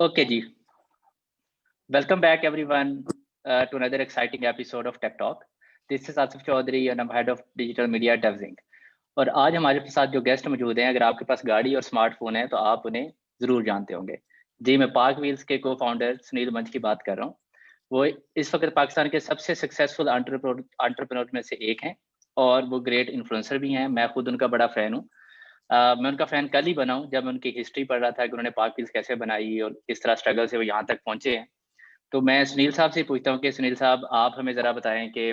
Okay, ji. Welcome back, everyone, to another exciting episode of Tech Talk. This is Asif Chaudhary, and I'm head of digital media at DevZing. और आज हमारे साथ जो guest मौजूद हैं, अगर आपके पास गाड़ी और स्मार्टफोन है तो आप उन्हें जरूर जानते होंगे. जी, मैं पार्क व्हील्स के को फाउंडर सुनील मंच की बात कर रहा हूँ. वो इस वक्त पाकिस्तान के सबसे सक्सेसफुल एंटरप्रेन्योर में से एक हैं और वो ग्रेट इन्फ्लुएंसर भी हैं. मैं खुद उनका बड़ा फैन हूँ. मैं उनका फैन कल ही बना हूँ जब मैं उनकी हिस्ट्री पढ़ रहा था कि उन्होंने पार्क व्हील्स कैसे बनाई और किस तरह स्ट्रगल से वो यहाँ तक पहुंचे हैं. तो मैं सुनील साहब से पूछता हूँ कि सुनील साहब, आप हमें ज़रा बताएं कि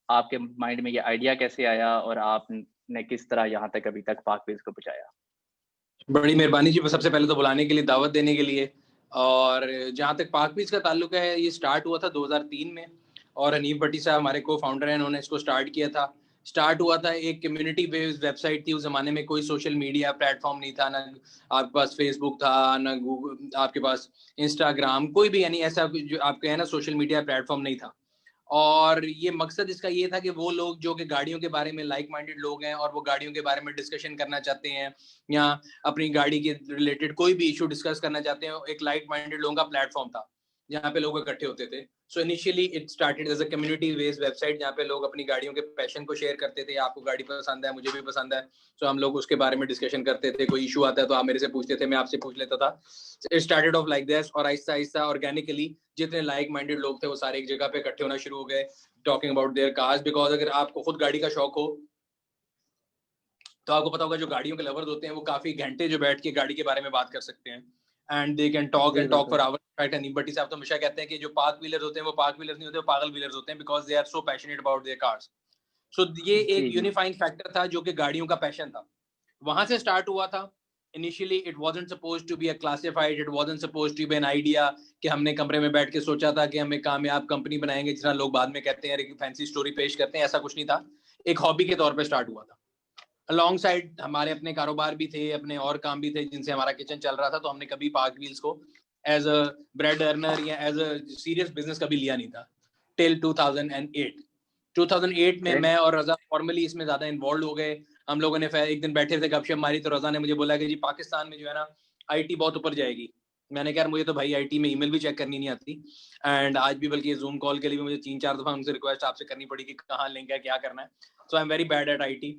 आपके माइंड में ये आइडिया कैसे आया और आपने किस तरह यहाँ तक अभी तक पार्क व्हील्स को पहुँचाया. बड़ी मेहरबानी जी, सबसे पहले तो बुलाने के लिए, दावत देने के लिए. और जहाँ तक पार्क व्हील्स का ताल्लुक है, ये स्टार्ट हुआ था 2003 में और हनीफ भट्टी साहब हमारे को फाउंडर हैं, उन्होंने इसको स्टार्ट किया था. स्टार्ट हुआ था एक कम्युनिटी बेस्ड वेबसाइट थी. उस जमाने में कोई सोशल मीडिया प्लेटफॉर्म नहीं था, ना आपके पास फेसबुक था, ना गूगल, आपके पास इंस्टाग्राम, कोई भी यानी ऐसा जो आपके है ना सोशल मीडिया प्लेटफॉर्म नहीं था. और ये मकसद इसका ये था कि वो लोग जो कि गाड़ियों के बारे में लाइक माइंडेड लोग हैं और वो गाड़ियों के बारे में डिस्कशन करना चाहते हैं या अपनी गाड़ी के रिलेटेड कोई भी इशू डिस्कस करना चाहते हैं, एक लाइक माइंडेड लोगों का प्लेटफॉर्म था जहाँ पे लोग इकट्ठे होते थे. So initially it started as a community based website जहाँ पे लोग अपनी गाड़ियों के पैशन को शेयर करते थे. आपको गाड़ी पसंद है, मुझे भी पसंद है, सो हम लोग उसके बारे में डिस्कशन करते थे. कोई इशू आता है तो आप मेरे से पूछते थे, मैं आपसे पूछ लेता था. It started off like this और आहिस्ता आहिस्ता ऑर्गेनिकली जितने लाइक माइंडेड लोग थे वो सारे एक जगह पे इकट्ठे होना शुरू हो गए, talking about their cars. Because अगर आपको खुद गाड़ी का शौक हो तो आपको पता होगा जो गाड़ियों के लवर्स होते हैं वो काफी घंटे जो बैठ के गाड़ी के बारे में बात कर सकते हैं and they can talk for hour. In fact Hanif Bhatti साहब तो हमेशा कहते हैं कि जो पार्क व्हीलर्स होते हैं वो पार्क व्हीलर्स नहीं होते, वो पागल व्हीलर्स होते हैं, because they are so passionate about their cars. So ये एक यूनिफाइंग फैक्टर था जो कि गाड़ियों का पैशन था. वहां से स्टार्ट हुआ था. Initially it wasn't supposed to be a classified, it wasn't supposed to be an idea कि हमने कमरे में बैठ के सोचा था कि हम एक कामयाब कंपनी बनाएंगे जिस तरह लोग बाद में कहते हैं, एक फैंसी स्टोरी पेश करते हैं. ऐसा कुछ नहीं था. एक हॉबी के तौर पे स्टार्ट हुआ था. अलॉन्ग साइड हमारे अपने कारोबार भी थे, अपने और काम भी थे जिनसे हमारा किचन चल रहा था. तो हमने कभी पार्क व्हील्स को एज अ ब्रेड अर्नर या एज अ सीरियस बिजनेस कभी लिया नहीं था टिल 2008 में मैं और रजा फॉर्मली इसमें ज्यादा इन्वॉल्व हो गए. हम लोगों ने एक दिन बैठे थे, गपशप मारी, तो रजा ने मुझे बोला कि जी पाकिस्तान में जो है ना आईटी बहुत ऊपर जाएगी. मैंने कहा मुझे तो भाई आईटी में ईमेल भी चेक करनी नहीं आती. एंड आज भी बल्कि जूम कॉल के लिए भी मुझे 3-4 दफा उनसे रिक्वेस्ट आपसे करनी पड़ी कि कहाँ लिंक है, क्या करना है. So I am very bad at it.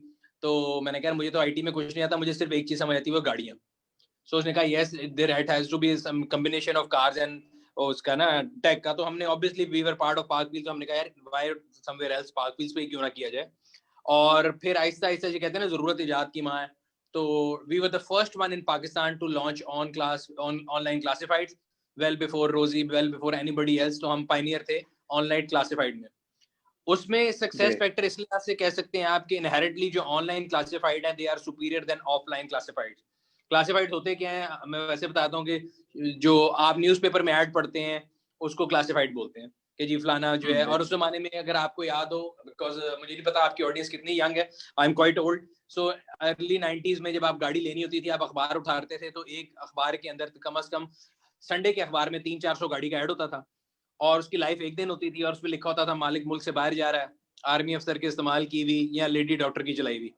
तो मैंने कहा मुझे तो आईटी में कुछ नहीं आता, मुझे सिर्फ एक चीज समझ आती है, वो गाड़ियाँ. सो उसने कहा yes there has to be some combination of cars and उसका ना टेक का. तो हमने obviously we were part of PakWheels, तो हमने कहा यार why somewhere else, PakWheels पे क्यों ना किया जाए. और फिर आहिस्ता आहिस्ता जो कहते हैं ना जरूरत इजाद की माँ है, तो we were the first one in Pakistan to launch online classifieds well before Rozee, well before anybody else. तो हम पायनियर थे ऑनलाइन क्लासिफाइड में. उसमें सक्सेस फैक्टर इसलिए से कह सकते हैं आपके इनहेरेंटली जो ऑनलाइन क्लासिफाइड है they are superior than offline classified. Classified होते क्या है, मैं वैसे बताता हूँ कि जो आप न्यूज़पेपर में ऐड पढ़ते हैं उसको क्लासिफाइड बोलते हैं कि जी फलाना जो है. और उस जमाने में अगर आपको याद हो, बिकॉज मुझे नहीं पता आपकी ऑडियंस कितनी यंग है, I am quite old. So early 90s में जब आप गाड़ी लेनी होती थी, आप अखबार उठाते थे, तो एक अखबार के अंदर कम से कम संडे के अखबार में 300-400 गाड़ी का ऐड होता था और उसकी लाइफ एक दिन होती थी और उसमें लिखा होता था मालिक मुल्क से बाहर जा रहा है, आर्मी अफसर के इस्तेमाल की हुई या लेडी डॉक्टर की चलाई हुई.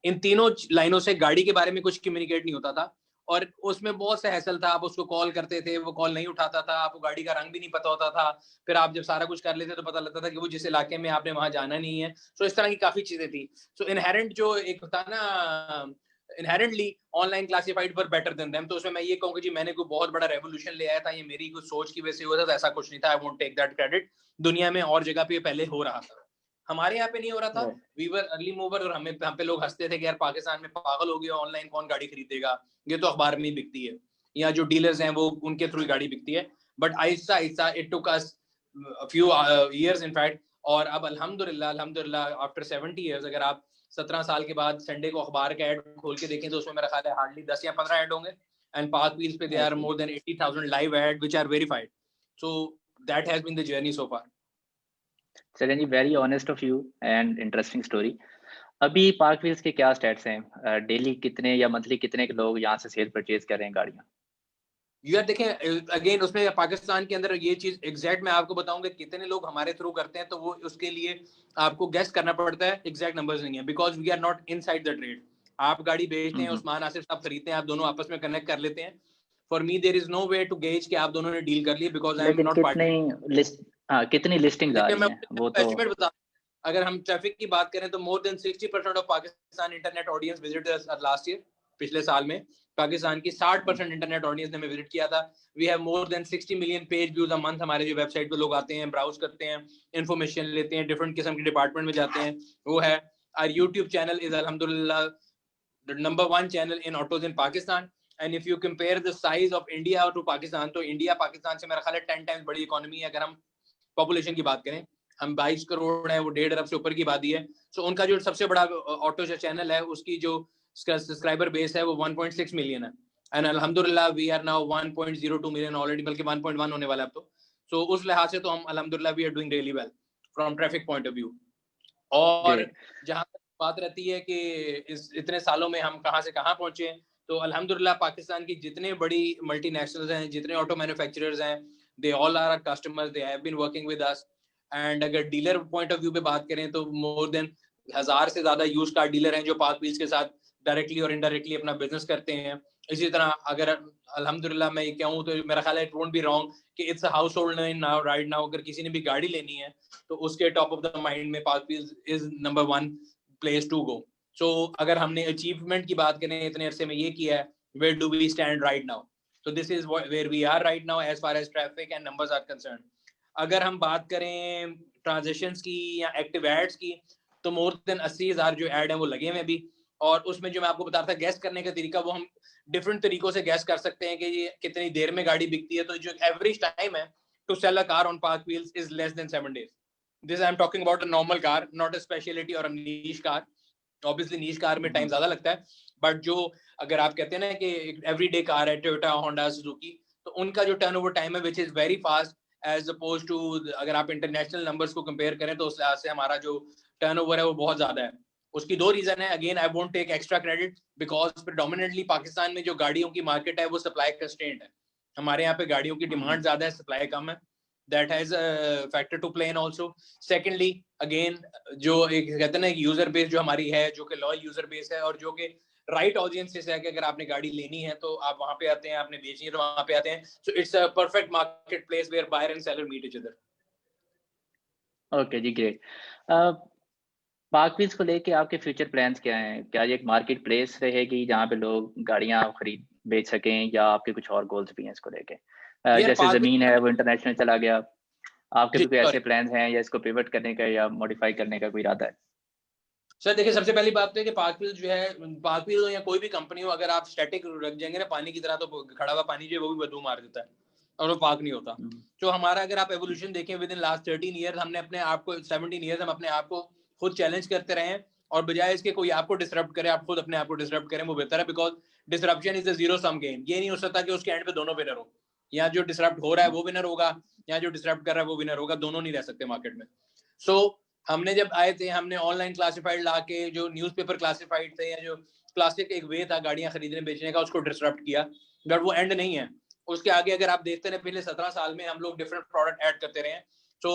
इन तीनों लाइनों से गाड़ी के बारे में कुछ कम्युनिकेट नहीं होता था और उसमें बहुत सा हैसल था. आप उसको कॉल करते थे, वो कॉल नहीं उठाता था, आपको गाड़ी का रंग भी नहीं पता होता था. फिर आप जब सारा कुछ कर लेते तो पता लगता था कि वो जिस इलाके में आपने वहां जाना नहीं है. सो इस तरह की काफी चीजें थी. सो इनहेरेंट जो एक होता ना इनहेरेंटली ऑनलाइन क्लासिफाइड पर बेटर देन देम. तो उसमें मैं ये कहूंगा जी मैंने कोई बहुत बड़ा रेवोल्यूशन ले आया था, ये मेरी कुछ सोच की वजह से हुआ था, तो ऐसा कुछ नहीं था. I won't take that credit. दुनिया में और जगह पे पहले हो रहा था, हमारे यहाँ पे नहीं हो रहा था. वी वर अर्ली मूवर और हम पे लोग हंसते थे कि यार पाकिस्तान में पागल हो गया, ऑनलाइन कौन गाड़ी खरीदेगा, ये तो अखबार में ही बिकती है या जो डीलर्स हैं वो उनके थ्रू गाड़ी बिकती है. But Aahista Aahista it took us few years in fact. और अब अल्हम्दुलिल्लाह आफ्टर 70 इयर्स अगर आप 17 साल के बाद संडे को अखबार का ऐड खोल के देखें तो उसमें मेरा ख्याल है हार्डली 10 या 15 ऐड होंगे. एंड पार्क व्हील्स पे they are more than 80,000 live ad which are verified. So that has been the journey so far. चलें जी, very honest of you and interesting story. अभी पार्क व्हील्स के क्या स्टैट्स हैं? डेली कितने या मंथली कितने लोग यहाँ से सेल परचेज कर रहे हैं गाड़ियाँ? यार देखें अगेन उसमें पाकिस्तान के अंदर ये चीज एग्जैक्ट मैं आपको बताऊंगा कितने लोग हमारे थ्रू करते हैं, तो वो उसके लिए आपको गेस करना पड़ता है. एग्जैक्ट नंबर्स नहीं है because we are not inside the trade. आप गाड़ी बेचते हैं, उस्मान आसिफ साहब खरीदते हैं, आप दोनों आपस में कनेक्ट कर लेते हैं. For me there is no way to gauge कि आप दोनों ने डील कर ली, बिकॉज आई एम लेकिन नॉट कितनी लिस्टिंग आ देखिए मैं रही हैं वो तो एस्टिमेट बता, अगर हम ट्रैफिक की बात करें तो मोर than 60% of Pakistan internet audience visited us last year, पिछले साल में पाकिस्तान की 60% इंटरनेट ऑडियंस ने हमें विजिट किया था। We have more than 60 million page views a month. हमारे जो वेबसाइट पे लोग आते हैं, ब्राउज करते हैं, इंफॉर्मेशन लेते हैं, डिफरेंट किस्म के डिपार्टमेंट में जाते हैं, वो है। आवर यूट्यूब चैनल इज अल्हम्दुलिल्लाह the number one channel in autos in Pakistan, and if you compare the size of India to Pakistan, तो इंडिया पाकिस्तान से मेरा ख्याल है 10 टाइम्स बड़ी इकोनॉमी है। अगर हम पॉपुलेशन की बात करें, हम 22 करोड़ है, वो 1.5 अरब से ऊपर की आबादी है। सो उनका जो सबसे बड़ा ऑटो चैनल है, उसकी जो सब्सक्राइबर बेस है वो 1.6 मिलियन है, एंड अल्हम्दुलिल्लाह we are now 1.02 million already, बल्कि 1.1 होने वाला है अब तो। सो उस लिहाज से तो हम अल्हम्दुलिल्लाह we are doing really well from traffic point of view. और जहां तक बात रहती है कि इस इतने सालों में हम कहां से कहां पहुंचे, तो अल्हम्दुलिल्लाह पाकिस्तान की जितने बड़ी मल्टीनेशनल्स हैं, जितने ऑटो मैन्युफैक्चरर्स हैं, they all are our customers, they have been working with us. And अगर डीलर पॉइंट ऑफ व्यू पे बात करें तो मोर देन 1000 से ज्यादा यूज कार डीलर हैं जो पार्क व्हील्स के साथ डायरेक्टली और इनडायरेक्टली अपना बिजनेस करते हैं। इसी तरह अगर अल्हम्दुलिल्लाह मैं ये कहूँ तो मेरा ख्याल है इट वोंट बी रॉन्ग कि it's a household name now right now. अगर किसी ने भी गाड़ी लेनी है तो उसके टॉप ऑफ द माइंड में PakWheels is number 1 place to go. So अगर हमने अचीवमेंट की बात करें, इतने अरसे में ये किया है, where do we stand right now? तो this is where we are right now as far as traffic and numbers are concern. अगर हम बात करें ट्रांजेक्शन्स की या एक्टिव एड्स की, तो मोर देन 80,000 जो ऐड है वो लगे हुए अभी। और उसमें जो मैं आपको बता रहा था गैस करने का तरीका, वो हम डिफरेंट तरीकों से गैस कर सकते हैं कि ये कितनी देर में गाड़ी बिकती है। तो जो एवरेज टाइम है to sell a car on PakWheels is less than 7 days. This I am talking about a normal car, not a specialty or a niche car. Obviously niche car में टाइम ज्यादा लगता है, but जो अगर आप कहते हैं ना कि एवरीडे कार है, टोयोटा, होंडा, सुजुकी, तो उनका जो टर्नओवर टाइम है which is very fast as oppose to, अगर आप इंटरनेशनल नंबर्स को कंपेयर करें तो उस लिहाज से हमारा जो टर्नओवर है वो बहुत ज्यादा है। उसकी 2 रीजन है। Again I won't take extra credit because predominantly Pakistan में जो गाड़ियों की मार्केट है वो सप्लाई कंस्ट्रेंट है। हमारे यहाँ पे गाड़ियों की डिमांड ज्यादा है, सप्लाई कम है। that has a factor to play in also. Secondly, again, जो एक कहते हैं ना यूजर बेस जो हमारी है, जो कि लॉयल यूजर बेस है और जो कि राइट ऑडियंस से है कि अगर आपने गाड़ी लेनी है तो आप वहां पे आते हैं, आपने बेचनी है तो वहां पे आते हैं। So it's a perfect marketplace where buyer and seller meet each other. Okay ji, great. PakWheels को लेके आपके फ्यूचर प्लान्स क्या हैं? क्या ये एक मार्केट प्लेस रहेगी जहाँ पे लोग गाड़ियाँ खरीद बेच सकें, या आपके कुछ और गोल्स भी हैं इसको लेके? जैसे जमीन है वो इंटरनेशनल चला गया, आपके भी कोई ऐसे प्लान्स हैं या इसको पिवट करने का या मॉडिफाई करने का कोई इरादा है? सर देखिए, सबसे पहली बात तो है कि पार्क व्हील जो है, पार्क व्हील हो या कोई भी कंपनी हो, अगर आप स्टैटिक रख जाएंगे ना पानी की तरह, तो खड़ा हुआ पानी जो है वो भी बदबू मार देता है और वो पार्क नहीं होता। तो हमारा अगर आप एवोल्यूशन देखें विद इन लास्ट 13 ईयर्स, हमने अपने आप को 17 ईयर्स हम अपने आप को खुद चैलेंज करते रहे हैं, और बजाय इसके कोई आपको डिसरप्ट करे, आप खुद अपने आप को डिसरप्ट करें, वो बेहतर है। Because disruption is a zero sum game. ये नहीं हो सकता कि उसके एंड पे दोनों विनर हो, या जो डिसरप्ट हो रहा है वो विनर होगा, या जो डिसरप्ट कर रहा है वो विनर होगा। दोनों नहीं रह सकते मार्केट में। सो हमने जब आए थे, हमने ऑनलाइन क्लासिफाइड ला के, जो न्यूज़पेपर क्लासिफाइड थे या जो क्लासिक एक वे था गाड़ियां खरीदने बेचने का, उसको डिसरप्ट किया, बट वो एंड नहीं है। उसके आगे अगर आप देखते हैं, पिछले 17 साल में हम लोग डिफरेंट प्रोडक्ट ऐड करते रहे हैं। तो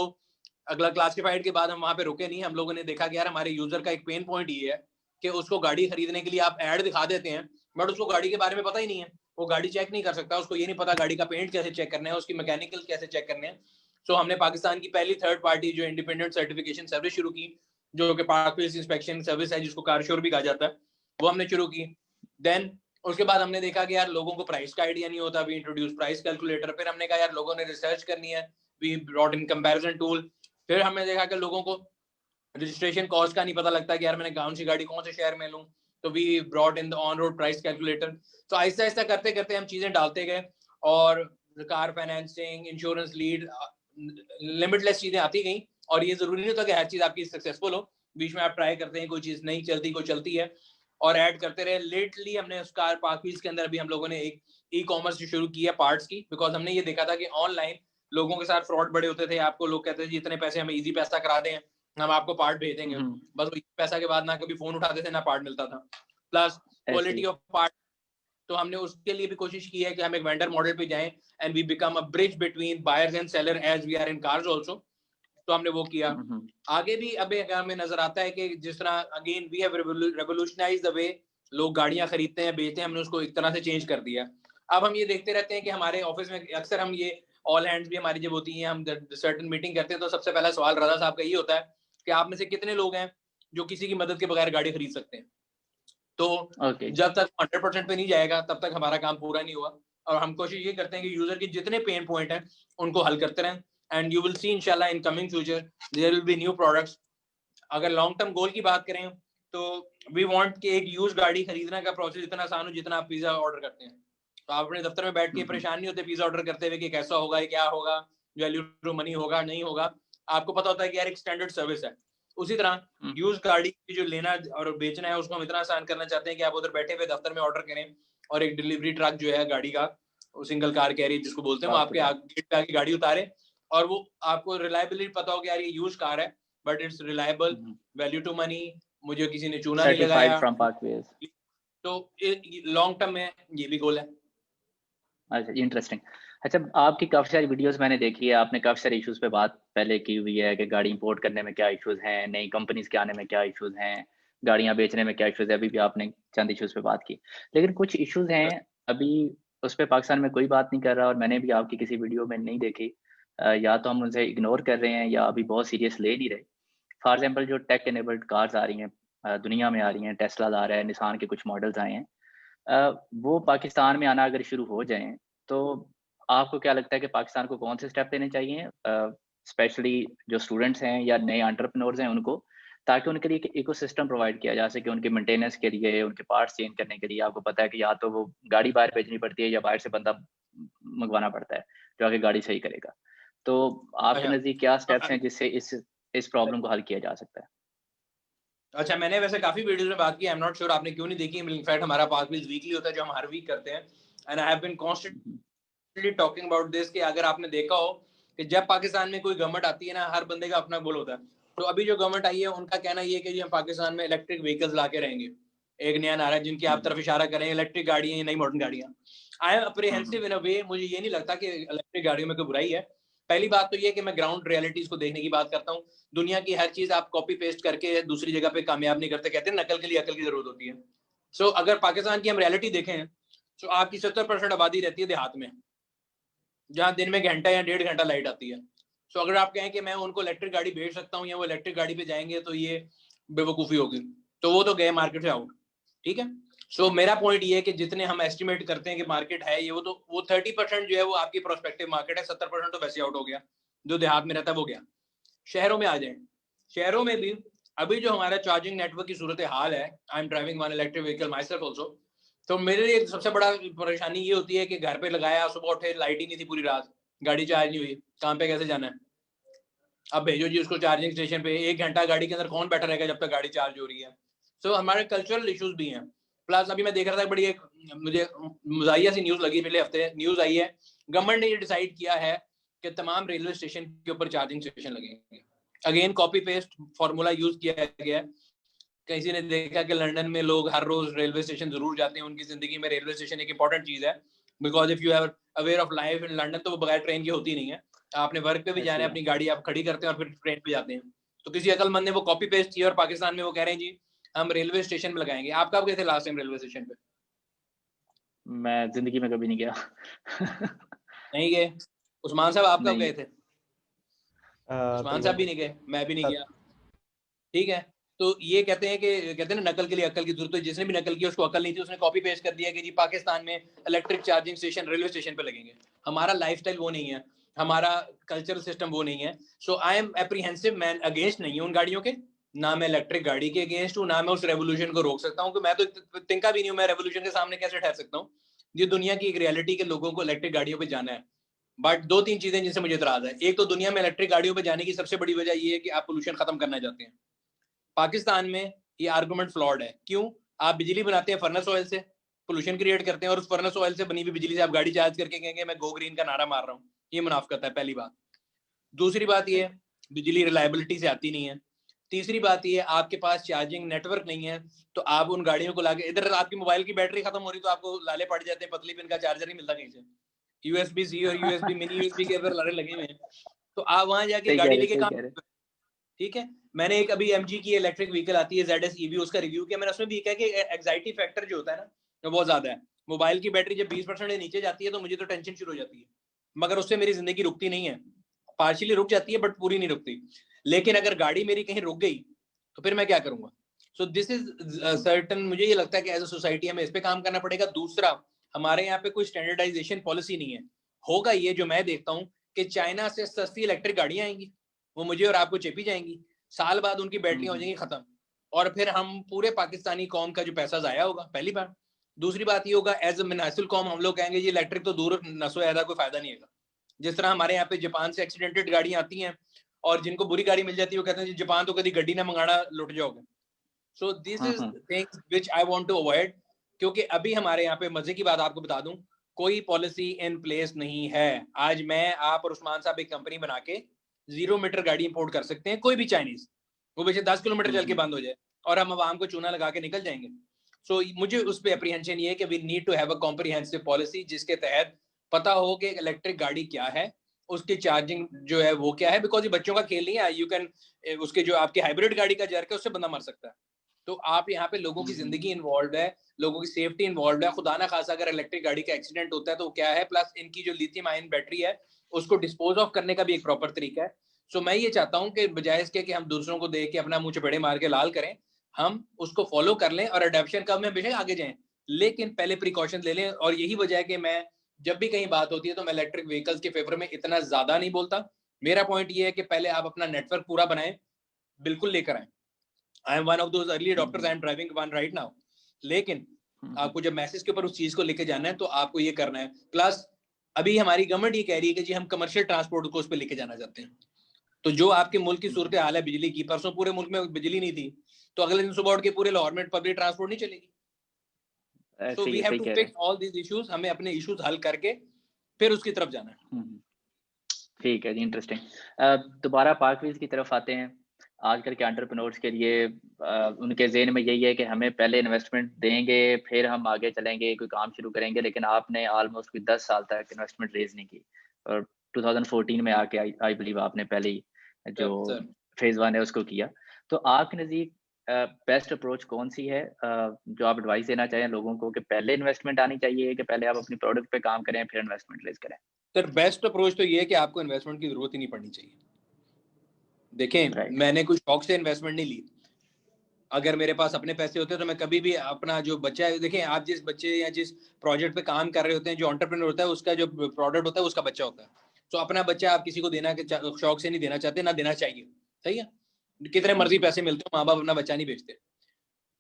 अगला क्लासिफाइड के बाद हम वहां पे रुके नहीं। हम लोगों ने देखा कि यार हमारे यूजर का एक पेन पॉइंट ये है कि उसको गाड़ी खरीदने के लिए आप ऐड दिखा देते हैं, बट उसको गाड़ी के बारे में पता ही नहीं है। वो गाड़ी चेक नहीं कर सकता, उसको ये नहीं पता गाड़ी का पेंट कैसे चेक करना है, उसकी मैकेनिकल कैसे चेक करने हैं। सो हमने पाकिस्तान की पहली थर्ड पार्टी जो इंडिपेंडेंट सर्टिफिकेशन सर्विस शुरू की, जो कि पार्क व्हील्स इंस्पेक्शन सर्विस है, जिसको कार श्योर भी कहा जाता है, वो हमने शुरू की। देन उसके बाद हमने देखा कि यार लोगों को प्राइस का आइडिया नहीं होता, वी इंट्रोड्यूस प्राइस कैलकुलेटर। फिर हमने कहा यार लोगों ने रिसर्च करनी है, we brought in comparison tool. फिर हमने देखा कि लोगों को रजिस्ट्रेशन कॉस्ट का नहीं पता लगता कि यार मैंने कौन सी गाड़ी कौन से शहर में लूं, तो we brought in the on road price calculator. तो आहिस्ता आहिस्ता करते करते हम चीजें डालते गए, और car financing, insurance lead, limitless चीजें आती गई। और ये जरूरी नहीं होता कि हर चीज आपकी सक्सेसफुल हो, बीच में आप ट्राई करते हैं, कोई चीज नहीं चलती, कोई चलती है, और ऐड करते रहे। लेटली हमने उस कार पार्क व्हील्स के अंदर भी हम लोगों ने एक ई कॉमर्स शुरू किया पार्ट्स की, बिकॉज हमने ये देखा था कि ऑनलाइन लोगों के साथ फ्रॉड बड़े होते थे। आपको लोग कहते थे जी इतने पैसे हमें इजी पैसा करा दें, हम आपको पार्ट भेज देंगे, बस वो पैसा के बाद ना कभी फोन उठाते थे ना पार्ट मिलता था, प्लस क्वालिटी ऑफ पार्ट। तो हमने उसके लिए भी कोशिश की है कि हम एक वेंडर मॉडल पे जाएं, and we become a bridge between buyers and seller as we are in cars also. तो हमने वो किया। आगे भी अब हमें नजर आता है कि जिस तरह again we have revolutionised the way लोग गाड़ियां खरीदते हैं बेचते हैं, हमने उसको एक तरह से चेंज कर दिया। अब हम ये देखते रहते हैं कि हमारे ऑफिस में अक्सर हम ये ऑल हैंड्स भी हमारी जब होती हैं, हम सर्टेन मीटिंग करते हैं, तो सबसे पहला सवाल रजा साहब का ये होता है कि आप में से कितने लोग हैं जो किसी की मदद के बगैर गाड़ी खरीद सकते हैं। तो जब तक 100% पे नहीं जाएगा तब तक हमारा काम पूरा नहीं हुआ। और हम कोशिश ये करते हैं कि यूजर के जितने पेन पॉइंट हैं उनको हल करते रहें, एंड यू विल सी इंशाल्लाह in coming future there will be new products. अगर लॉन्ग टर्म गोल की बात करें तो वी वांट कि एक यूज गाड़ी खरीदने का प्रोसेस इतना आसान हो जितना आप पिज्जा ऑर्डर करते हैं। तो आप अपने दफ्तर में बैठ के परेशान नहीं होते पिज्जा ऑर्डर करते हुए कि कैसा होगा, ये क्या होगा, वैल्यू टू मनी होगा नहीं होगा। आपको पता होता है कि यार एक स्टैंडर्ड सर्विस है। उसी तरह यूज गाड़ी की जो लेना और बेचना है उसको हम इतना आसान करना चाहते हैं कि आप उधर बैठे हुए दफ्तर में ऑर्डर करें और एक डिलीवरी ट्रक जो है गाड़ी का, सिंगल कार कैरियर जिसको बोलते हैं, वो आपके गेट पे आके गाड़ी उतारे और वो आपको रिलायबिलिटी पता हो कि यार ये यूज कार है but it's reliable, value to money, मुझे किसी ने चूना नहीं लगाया। तो लॉन्ग टर्म में ये भी गोल है। अच्छा, इंटरेस्टिंग। अच्छा, आपकी काफ़ी सारी वीडियोस मैंने देखी है, आपने काफ़ी सारे इश्यूज पे बात पहले की हुई है कि गाड़ी इंपोर्ट करने में क्या इश्यूज हैं, नई कंपनीज के आने में क्या इश्यूज हैं, गाड़ियां बेचने में क्या इश्यूज है। अभी भी आपने चंद इश्यूज पे बात की, लेकिन कुछ इश्यूज हैं अभी उस पर पाकिस्तान में कोई बात नहीं कर रहा और मैंने भी आपकी किसी वीडियो में नहीं देखी। या तो हम उनसे इग्नोर कर रहे हैं या अभी बहुत सीरियस ले नहीं रहे। फॉर एग्जाम्पल, जो टेक एनेबल्ड कार्स आ रही हैं, दुनिया में आ रही हैं, टेस्ला आ रहा है, निसान के कुछ मॉडल्स आए हैं, वो पाकिस्तान में आना अगर शुरू हो जाएं तो आपको क्या लगता है कि पाकिस्तान को कौन से स्टेप लेने चाहिए, स्पेशली जो स्टूडेंट्स हैं या नए एंटरप्रेन्योर्स हैं उनको, ताकि उनके लिए एक इकोसिस्टम प्रोवाइड किया जा सके उनके मेंटेनेंस के लिए, उनके पार्ट्स चेंज करने के लिए। आपको पता है कि या तो वो गाड़ी बाहर भेजनी पड़ती है या बाहर से बंदा मंगवाना पड़ता है जो आगे गाड़ी सही करेगा। तो आपके नज़दीक क्या स्टेप्स हैं जिससे इस प्रॉब्लम को हल किया जा सकता है? अच्छा, मैंने वैसे काफी वीडियोस में बात की, आई एम नॉट श्योर आपने क्यों नहीं देखी। इनफैक्ट हमारा पास भी वीकली होता है जो हम हर वीक करते हैं, and I have been constantly talking about this कि अगर आपने देखा हो कि जब पाकिस्तान में कोई गवर्नमेंट आती है ना, हर बंदे का अपना गोल होता है। तो अभी जो गवर्नमेंट आई है उनका कहना ये है कि हम पाकिस्तान में इलेक्ट्रिक व्हीकल्स लाके रहेंगे। एक नया नारा है जिनकी आप तरफ इशारा करें, इलेक्ट्रिक गाड़ियां, नई मॉडर्न गाड़ियां। आई एम अप्रीहेंसिव इन अ वे, मुझे ये नहीं लगता कि इलेक्ट्रिक गाड़ियों में कोई बुराई है। पहली बात तो ये कि मैं ग्राउंड रियलिटीज को देखने की बात करता हूँ। दुनिया की हर चीज आप कॉपी पेस्ट करके दूसरी जगह पे कामयाब नहीं करते, कहते हैं नकल के लिए अकल की जरूरत होती है। सो अगर पाकिस्तान की हम रियलिटी देखें तो आपकी 70% आबादी रहती है देहात में, जहाँ दिन में घंटा या 1.5 घंटा लाइट आती है। सो अगर आप कहें कि मैं उनको इलेक्ट्रिक गाड़ी भेज सकता हूँ या वो इलेक्ट्रिक गाड़ी पे जाएंगे तो ये बेवकूफ़ी होगी, तो वो तो गए मार्केट से आउट। ठीक है, सो मेरा पॉइंट ये है कि जितने हम एस्टिमेट करते हैं कि मार्केट है ये, वो 30% जो है वो आपकी प्रोस्पेक्टिव मार्केट है, 70% तो वैसे आउट हो गया। जो देहात में रहता है वो गया। शहरों में आ जाए, शहरों में भी अभी जो हमारा चार्जिंग नेटवर्क की सूरत हाल है, आई am driving one electric vehicle my self also, तो मेरे लिए सबसे बड़ा परेशानी ये होती है कि घर पे लगाया, सुबह उठे लाइट ही नहीं थी पूरी रात, गाड़ी चार्ज नहीं हुई, काम पे कैसे जाना है। अब भेजो जी उसको चार्जिंग स्टेशन पे, 1 घंटा गाड़ी के अंदर कौन बैठा रहेगा जब तक गाड़ी चार्ज हो रही है। सो हमारे कल्चरल इश्यूज भी हैं। प्लस अभी मैं देख रहा था बड़ी एक मुझे मजाहिया सी न्यूज लगी, पिछले हफ्ते न्यूज आई है, गवर्नमेंट ने ये डिसाइड किया है कि तमाम रेलवे स्टेशन के ऊपर चार्जिंग स्टेशन लगेंगे। Again copy paste formula use किया गया है। किसी ने देखा कि लंदन में लोग हर रोज रेलवे स्टेशन जरूर जाते हैं, उनकी जिंदगी में रेलवे स्टेशन एक इंपॉर्टेंट चीज है, because if you have aware of life in London, तो वो बगैर ट्रेन की होती नहीं है। आपने वर्क पे भी जाना है, अपनी गाड़ी आप खड़ी करते हैं और फिर ट्रेन पे जाते हैं। तो किसी अकलमंद ने वो कॉपी पेस्ट किया और पाकिस्तान में वो कह रहे हैं जी हम रेलवे स्टेशन पे लगाएंगे। आप कब गए थे लास्ट टाइम रेलवे स्टेशन पे? मैं जिंदगी में कभी नहीं गया। नहीं गए? उस्मान साहब आप कब गए थे? उस्मान तो साहब भी नहीं गए, मैं भी नहीं गया। ठीक है, तो ये कहते हैं ना नकल के लिए अकल की जरूरत है। जिसने भी नकल की उसको अकल नहीं थी, उसने कॉपी पेस्ट कर दिया कि जी पाकिस्तान में electric charging station railway station पे लगेंगे। हमारा लाइफस्टाइल वो नहीं है, हमारा कल्चरल सिस्टम वो नहीं है। सो आई एम एप्रीहेंसिव, मैं अगेंस्ट नहीं हूँ उन गाड़ियों के, ना मैं इलेक्ट्रिक गाड़ी के अगेंस्ट हूँ, ना मैं उस रेवोल्यूशन को रोक सकता हूँ। मैं तो तिनका भी नहीं हूँ, मैं रेवोल्यूशन के सामने कैसे ठहर सकता हूँ। ये दुनिया की एक रियलिटी के लोगों को इलेक्ट्रिक गाड़ियों पे जाना है। बट 2-3 चीजें जिनसे मुझे इतराज है। एक तो दुनिया में इलेक्ट्रिक गाड़ियों पे जाने की सबसे बड़ी वजह ये है कि आप पोल्यूशन खत्म करना चाहते हैं। पाकिस्तान में ये आर्गुमेंट फ्लॉड है। क्यों? आप बिजली बनाते हैं फर्नेस ऑयल से, पोल्यूशन क्रिएट करते हैं, और उस फर्नेस ऑयल से बनी हुई बिजली से आप गाड़ी चार्ज करके कहेंगे मैं गो ग्रीन का नारा मार रहा हूँ। ये मुनाफिकत है, पहली बात। दूसरी बात ये है बिजली रिलायबिलिटी से आती नहीं है। तीसरी बात ये है आपके पास चार्जिंग नेटवर्क नहीं है, तो आप उन गाड़ियों को लाके, इधर आपकी मोबाइल की बैटरी खत्म हो रही तो आपको लाले पड़ जाते हैं, पतली पिन का चार्जर नहीं मिलता कहीं से। यूएसबी सी और यूएसबी मिनी यूएसबी के अंदर लारे लगे हुए हैं, तो आप वहां जाके गाड़ी लेके काम। ठीक है, मैंने एक अभी एमजी की इलेक्ट्रिक व्हीकल आती है ZS EV, उसका रिव्यू किया मैंने, उसमें भी कहा कि एंजाइटी फैक्टर जो होता है ना वो बहुत ज्यादा है। मोबाइल की बैटरी जब 20% नीचे जाती है तो मुझे तो टेंशन शुरू हो जाती है, मगर उससे मेरी जिंदगी रुकती नहीं है, पार्शियली रुक जाती है बट पूरी नहीं रुकती। लेकिन अगर गाड़ी मेरी कहीं रुक गई तो फिर मैं क्या करूंगा? सो दिस इज सर्टन, मुझे ये लगता है कि एज अ सोसाइटी हमें इस पे काम करना पड़ेगा। दूसरा, हमारे यहाँ पे कोई स्टैंडर्डाइजेशन पॉलिसी नहीं है। होगा ये जो मैं देखता हूँ कि चाइना से सस्ती इलेक्ट्रिक गाड़ियां आएंगी, वो मुझे और आपको चेपी जाएंगी, साल बाद उनकी बैटरियां हो जाएंगी खत्म, और फिर हम पूरे पाकिस्तानी कौम का जो पैसा जाया होगा, पहली बात। दूसरी बात ये होगा, एज मिनासिल कौम हम लोग कहेंगे ये इलेक्ट्रिक तो दूर नसो ऐदा, कोई फायदा नहीं है। जिस तरह हमारे यहाँ पे जापान से एक्सीडेंटेड गाड़ियां आती हैं और जिनको बुरी गाड़ी मिल जाती है वो कहते हैं जापान तो कभी गड्डी ना मंगाना, लुट जाओगे। So this is things which I want to avoid, क्योंकि अभी हमारे यहाँ पे मजे की बात आपको बता दूं, कोई पॉलिसी इन प्लेस नहीं है। आज मैं, आप और उस्मान साहब एक कंपनी बना के 0 मीटर गाड़ी इंपोर्ट कर सकते हैं, कोई भी चाइनीज, वो बेशक 10 किलोमीटर चल के बंद हो जाए और हम आवाम को चूना लगा के निकल जाएंगे। सो मुझे उस पर अप्रीहेंशन ये है कि we need to have a comprehensive policy जिसके तहत पता हो कि इलेक्ट्रिक गाड़ी क्या है, उसकी चार्जिंग जो है वो क्या है, बिकॉज ये बच्चों का खेल नहीं है। यू कैन, उसके जो आपकी हाइब्रिड गाड़ी का जर्क है उससे बंदा मर सकता है। तो आप यहाँ पे लोगों की जिंदगी इन्वॉल्व है, लोगों की सेफ्टी इन्वॉल्व है। खुदा ना खासा अगर इलेक्ट्रिक गाड़ी का एक्सीडेंट होता है तो क्या है, प्लस इनकी जो लिथियम आयन बैटरी है उसको डिस्पोज ऑफ करने का भी एक प्रॉपर तरीका है। सो मैं ये चाहता हूँ कि बजाय इसके कि हम दूसरों को देख के अपना मुंह चपेड़े मार के लाल करें, हम उसको फॉलो कर लें और अडेप्शन कब में बेशक आगे जाएं, लेकिन पहले प्रिकॉशन ले लें। और यही वजह है कि मैं जब भी कहीं बात होती है तो मैं इलेक्ट्रिक व्हीकल्स के फेवर में इतना ज्यादा नहीं बोलता। मेरा पॉइंट ये है कि पहले आप अपना नेटवर्क पूरा बनाएं, बिल्कुल लेकर आए। I am one of those early adopters, I am driving one right now. लेकिन आपको जब मैसेज के ऊपर उस चीज को लेके जाना है तो आपको ये करना है। प्लस अभी हमारी गवर्नमेंट ये कह रही है कि जी हम कमर्शियल ट्रांसपोर्ट को उस पर लेके जाना चाहते हैं। तो जो आपके मुल्क की सूरत हाल है बिजली की, परसों पूरे मुल्क में बिजली नहीं थी, तो अगले दिन सुबह उठ के पूरे लाहौर में पब्लिक ट्रांसपोर्ट नहीं चलेगी। सो वी हैव सही टू कह रहे फिक्स ऑल दीज इश्यूज, हमें अपने इश्यूज हल करके फिर उसकी तरफ जाना है। हैं। ठीक है जी, इंटरेस्टिंग। दोबारा पार्कवीज की तरफ आते हैं। आजकल के एंटरप्रेन्योर्स के लिए उनके जेहन में यही है कि हमें पहले इन्वेस्टमेंट देंगे फिर हम आगे चलेंगे, कोई काम शुरू करेंगे, लेकिन आपने ऑलमोस्ट कोई 10 साल तक इन्वेस्टमेंट रेज नहीं की और 2014 में आके आई बिलीव आपने पहले ही जो सर फेज 1 है उसको किया। तो आपके नज़दीक बेस्ट अप्रोच कौन सी है जो आप एडवाइस देना चाहें लोगों को, कि पहले इन्वेस्टमेंट आनी चाहिए कि पहले आप अपनी प्रोडक्ट पे काम करें फिर इन्वेस्टमेंट रेज करें? सर बेस्ट अप्रोच तो ये है कि आपको इन्वेस्टमेंट की जरूरत ही नहीं पड़नी चाहिए। देखें, राइट। मैंने कुछ शौक से इन्वेस्टमेंट नहीं ली। अगर मेरे पास अपने पैसे होते तो मैं कभी भी अपना जो बच्चा है, देखें आप जिस बच्चे या जिस प्रोजेक्ट पे काम कर रहे होते हैं, जो एंटरप्रेन्योर होता है उसका जो प्रोडक्ट होता है उसका बच्चा होता है। तो अपना बच्चा आप किसी को देना शौक से नहीं देना चाहते, ना देना चाहिए। सही है, कितने मर्जी पैसे मिलते हो, माँ बाप अपना बच्चा नहीं बेचते।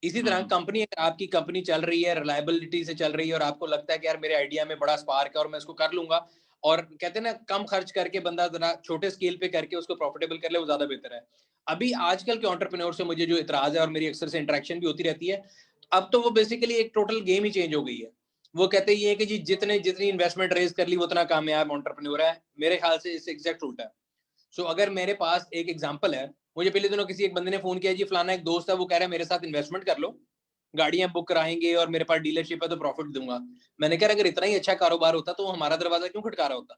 इसी तरह कंपनी, अगर आपकी कंपनी चल रही है, रिलायबिलिटी से चल रही है और आपको लगता है कि यार मेरे आइडिया में बड़ा स्पार्क है और मैं इसको कर लूंगा, और कहते हैं ना कम खर्च करके बंदा जरा छोटे स्केल पे करके उसको प्रॉफिटेबल कर ले, वो ज्यादा बेहतर है। अभी आजकल के एंटरप्रेन्योर से मुझे जो इतराज है और मेरी अक्सर से इंटरेक्शन भी होती रहती है, अब तो वो बेसिकली एक टोटल गेम ही चेंज हो गई है। वो कहते ही है कि जी जितने जितनी इन्वेस्टमेंट रेज कर ली वो उतना कामयाब एंटरप्रेन्योर है। मेरे ख्याल से इससे एग्जैक्ट उल्टा है। सो अगर मेरे पास एक एग्जांपल है, मुझे पहले दिनों किसी एक बंदे ने फोन किया, जी फलाना एक दोस्त है वो कह रहा है मेरे साथ इन्वेस्टमेंट कर लो, गाड़ियां बुक कराएंगे और मेरे पास डीलरशिप है तो प्रॉफिट दूंगा। मैंने कहा अगर इतना ही अच्छा कारोबार होता तो हमारा दरवाजा क्यों खटका रहा होता?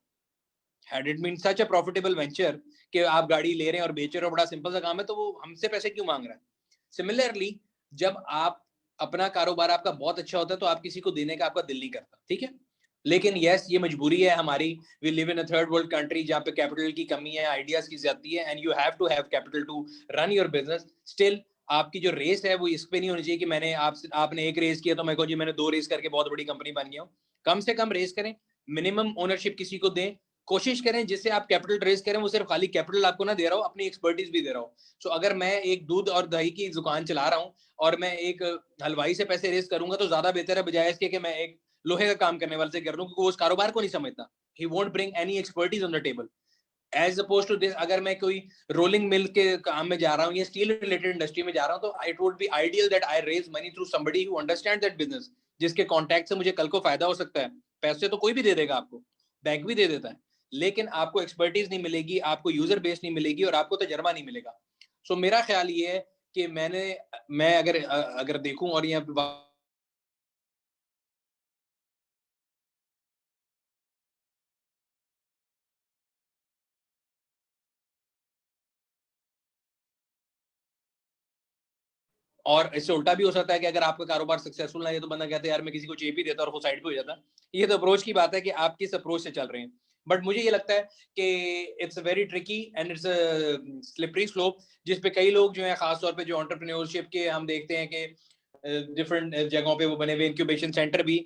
Had it been such a profitable venture कि आप गाड़ी ले रहे हैं और बेच रहे हो, बड़ा सिंपल सा काम है, तो वो हमसे पैसे क्यों मांग रहा है? सिमिलरली, जब आप अपना कारोबार आपका बहुत अच्छा होता है तो आप किसी को देने का आपका दिल नहीं करता, ठीक है। लेकिन यस, ये मजबूरी है हमारी। We live in a third world country जहाँ पे कैपिटल की कमी है, आइडियाज की जाती है, and you have to have capital to run your business. Still आपकी जो रेस है वो इस पे नहीं होनी चाहिए कि मैंने आपने एक रेस किया तो मैं कहूँ जी मैंने 2 रेस करके बहुत बड़ी कंपनी बन गया हूँ। कम से कम रेस करें, मिनिमम ओनरशिप किसी को दें, कोशिश करें जिससे आप कैपिटल रेज करें वो सिर्फ खाली कैपिटल आपको ना दे रहा हो, अपनी एक्सपर्टीज भी दे रहा हो। सो अगर मैं एक दूध और दही की दुकान चला रहा हूँ और मैं एक हलवाई से पैसे रेज करूंगा तो ज्यादा बेहतर है बजाय इसके कि मैं एक लोहे का काम करने वाले से कर लूं, क्योंकि वो उस कारोबार को नहीं समझता। He won't bring any expertise on the table. As oppose to this, अगर मैं कोई रोलिंग मिल के काम में जा रहा हूँ या स्टील रिलेटेड इंडस्ट्री में जा रहा हूँ तो it would be ideal that I raise money through somebody who understand that business, जिसके कॉन्टैक्ट से मुझे कल को फायदा हो सकता है। पैसे तो कोई भी दे देगा आपको, बैंक भी दे देता है, लेकिन आपको एक्सपर्टीज नहीं मिलेगी, आपको यूजर बेस नहीं मिलेगी और आपको तजर्बा नहीं मिलेगा। सो मेरा ख्याल ये है कि मैं अगर देखूं और यहाँ और इससे उल्टा भी हो सकता है कि अगर आपका कारोबार सक्सेसफुल ना है तो बंदा कहता है यार मैं किसी को चेप ही देता और वो साइड पे हो जाता। ये तो अप्रोच की बात है कि आप किस अप्रोच से चल रहे हैं। बट मुझे ये लगता है कि it's very tricky and it's slippery slope, जिसपे कई लोग जो है खासतौर पे जो एंटरप्रेन्योरशिप के हम देखते हैं कि डिफरेंट जगहों पे वो बने हुए इंक्यूबेशन सेंटर भी,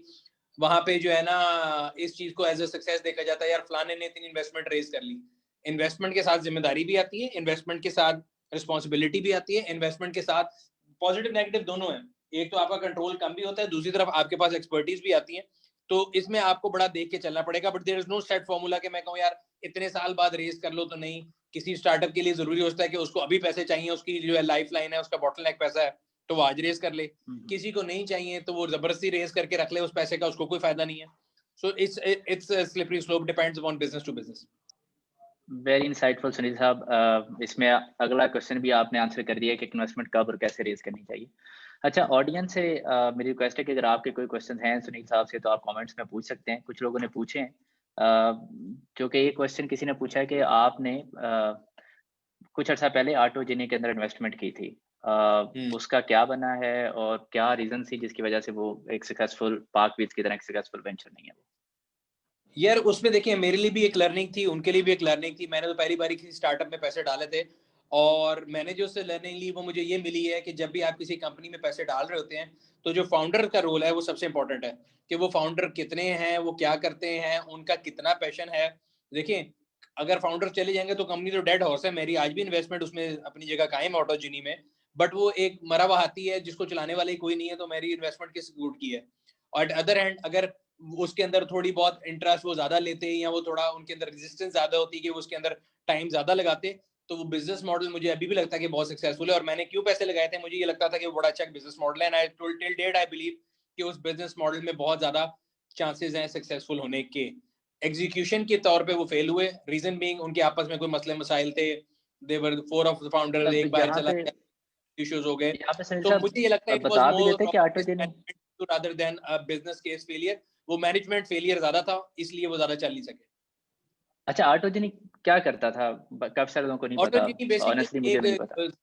वहां पे जो है ना इस चीज को एज ए सक्सेस देखा जाता है, यार फलाने ने इतनी इन्वेस्टमेंट रेज कर ली। इन्वेस्टमेंट के साथ जिम्मेदारी भी आती है, इन्वेस्टमेंट के साथ रिस्पॉन्सिबिलिटी भी आती है, इन्वेस्टमेंट के साथ पॉजिटिव नेगेटिव दोनों है। एक तो आपका कंट्रोल कम भी होता है, दूसरी तरफ आपके पास एक्सपर्टीज भी आती है। तो इसमें आपको बड़ा देख के चलना पड़ेगा। But there is no set formula कि मैं कहूँ यार इतने साल बाद रेज कर लो, तो नहीं। किसी स्टार्टअप के लिए जरूरी होता है कि उसको अभी पैसे चाहिए, उसकी जो है लाइफ लाइन है, उसका बॉटलनेक पैसा है, तो वो आज रेज कर ले। किसी को नहीं चाहिए तो वो जबरदस्ती रेज करके रख ले उस पैसे का, उसको कोई फायदा नहीं है। So it's slippery slope, depends upon business to business. Very insightful Sunil साहब। इसमें अगला क्वेश्चन भी आपने आंसर कर दिया कि इन्वेस्टमेंट कब और कैसे रेज करनी चाहिए। अच्छा, ऑडियंस से मेरी रिक्वेस्ट है कि अगर आपके कोई क्वेश्चन हैं सुनील साहब से तो आप कमेंट्स में पूछ सकते हैं। कुछ लोगों ने पूछे हैं, जो कि ये क्वेश्चन किसी ने पूछा है कि आपने कुछ अर्सा पहले ऑटोजेनी के अंदर इन्वेस्टमेंट की थी, उसका क्या बना है और क्या रीजन थी जिसकी वजह से वो एक सक्सेसफुल पार्कविज की तरह एक सक्सेसफुल वेंचर नहीं है वो? यार उसमें देखिए मेरे लिए भी एक लर्निंग थी, उनके लिए भी एक लर्निंग थी। मैंने तो पहली बारी किसी स्टार्टअप में पैसे डाले थे, और मैंने जो उससे लर्निंग ली वो मुझे ये मिली है कि जब भी आप किसी कंपनी में पैसे डाल रहे होते हैं तो जो फाउंडर का रोल है वो सबसे इंपॉर्टेंट है, कि वो फाउंडर कितने हैं, वो क्या करते हैं, उनका कितना पैशन है। देखिए अगर फाउंडर चले जाएंगे तो कंपनी तो डेड हॉर्स है। मेरी आज भी इन्वेस्टमेंट उसमें अपनी जगह कायम है ऑटोजिनी में, बट वो एक मरा हुआ हाथी है जिसको चलाने वाले कोई नहीं है, तो मेरी इन्वेस्टमेंट किस गुड की है। और अदर हैंड अगर उसके अंदर थोड़ी बहुत इंटरेस्ट वो ज्यादा लेते या वो थोड़ा उनके अंदर रेजिस्टेंस ज्यादा होती कि वो उसके अंदर टाइम ज्यादा लगाते, तो वो बिजनेस मॉडल मुझे अभी भी लगता है कि बहुत सक्सेसफुल है। और मैंने क्यों पैसे लगाए थे, मुझे ये लगता था कि वो बड़ा अच्छा बिजनेस मॉडल है, and I till date I believe कि उस बिजनेस मॉडल में बहुत ज्यादा चांसेस हैं सक्सेसफुल होने के। एग्जीक्यूशन के तौर पे वो फेल हुए, रीजन बीइंग उनके आपस में कोई मसले मसाइल थे, they were four of the founder, मतलब एक बाहर यहाँ चला पे गया, इश्यूज हो गए। सुनील तो साहब मुझे ये लगता है इट वाज बता भी मोर देते कि ऑफ ऑटोजेनी, management rather than a business case failure. वो मैनेजमेंट फेलियर ज्यादा था, इसलिए वो ज्यादा चल नहीं सके। अच्छा ऑटोजेनी क्या करता था? काफी सारे लोगों को नहीं पता, ऑटोजिनी बेसिकली ऑनेस्टली मुझे भी नहीं पता। एक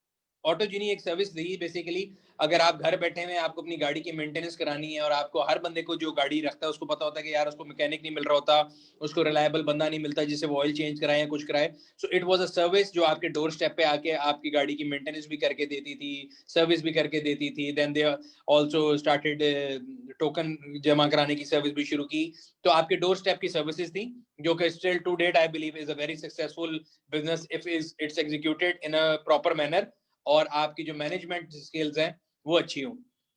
ऑटोजिनी एक सर्विस दी बेसिकली। अगर आप घर बैठे हुए आपको अपनी गाड़ी की मेंटेनेंस करानी है, और आपको हर बंदे को जो गाड़ी रखता है उसको पता होता है कि यार उसको मैकेनिक नहीं मिल रहा होता, उसको रिलायबल बंदा नहीं मिलता जिससे वो ऑयल चेंज कराए या कुछ कराए। So it was a service जो आपके डोर स्टेप पे आके आपकी गाड़ी की मेंटेनेंस भी करके देती थी, सर्विस भी करके देती थी। Then they also started token जमा कराने की सर्विस भी शुरू की। तो आपके डोर स्टेप की सर्विसेज थी, जो कि still to date I believe is a very successful business if is it's executed in a proper manner, और आपकी जो मैनेजमेंट स्किल्स हैं वो अच्छी हो।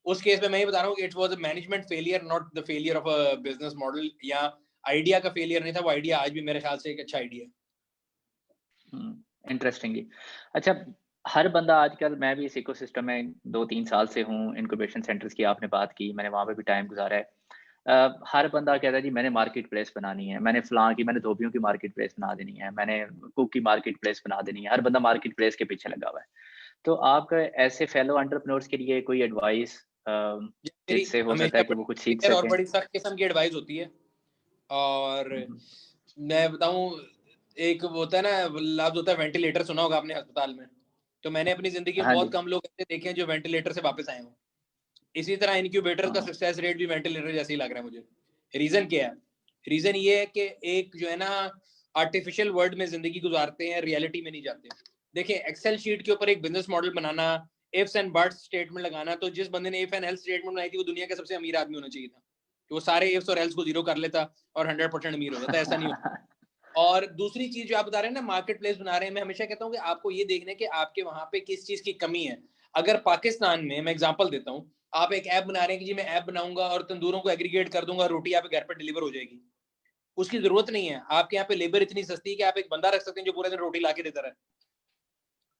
उस केस में मैं ये बता रहा हूँ कि it was a management failure, not the failure of a business model, या आइडिया का फेलियर नहीं था। वो आइडिया आज भी मेरे ख्याल से एक अच्छा आइडिया है। इंटरेस्टिंगली। अच्छा, हर बंदा आजकल, मैं भी इस इकोसिस्टम में 2-3 साल से हूँ, इनक्यूबेशन सेंटर्स की आपने बात की, मैंने वहाँ पे भी टाइम गुजारा है। हर बंदा कहता है जी मैंने मार्केट प्लेस बनानी है, मैंने फलां की, मैंने धोबियों की मार्केट प्लेस बना देनी है, मैंने कुक की मार्केट प्लेस बना देनी है। हर बंदा मार्केट प्लेस के पीछे लगा हुआ है। तो आपका ऐसे फेलो एंटरप्रेन्योर्स के लिए कोई एडवाइस मेरी जिससे हो सकता हमेशा है कि वो कुछ सीख और सकें? बड़ी सख्त किस्म की एडवाइस होती है। और हम्म, मैं बताऊं, एक वो होता है ना लफ्ज होता है वेंटिलेटर, सुना होगा आपने अस्पताल में। तो मैंने अपनी जिंदगी में हाँ जी। बहुत कम लोग ऐसे देखे हैं जो वेंटिलेटर से वापस आए हों। इसी तरह इनक्यूबेटर का हाँ। सक्सेस रेट भी वेंटिलेटर जैसे ही लग रहा है मुझे। रीजन क्या है? रीजन ये है कि एक जो है ना आर्टिफिशियल वर्ल्ड में जिंदगी गुजारते हैं, रियलिटी में नहीं जाते। देखिए एक्सेल शीट के ऊपर एक बिजनेस मॉडल बनाना, इफ्स एंड बट्स स्टेटमेंट लगाना, तो जिस बंदे ने इफ एंड एल्स स्टेटमेंट बनाई थी वो दुनिया का सबसे अमीर आदमी होना चाहिए था, कि वो सारे इफ्स और एल्स को जीरो कर लेता और 100% अमीर हो जाता। ऐसा नहीं होता। और दूसरी चीज जो आप बता रहे हैं ना मार्केट प्लेस बना रहे हैं, मैं हमेशा कहता हूँ कि आपको ये देखना है कि आपके वहां पे किस चीज की कमी है। अगर पाकिस्तान में, मैं एग्जांपल देता हूँ, आप एक ऐप बना रहे हैं कि जी मैं ऐप बनाऊंगा और तंदूरों को एग्रीगेट कर दूंगा, रोटी आपके घर पर डिलीवर हो जाएगी। उसकी जरूरत नहीं है। आपके यहाँ पे लेबर इतनी सस्ती है कि आप एक बंदा रख सकते हैं जो पूरे दिन रोटी ला के देता रहे।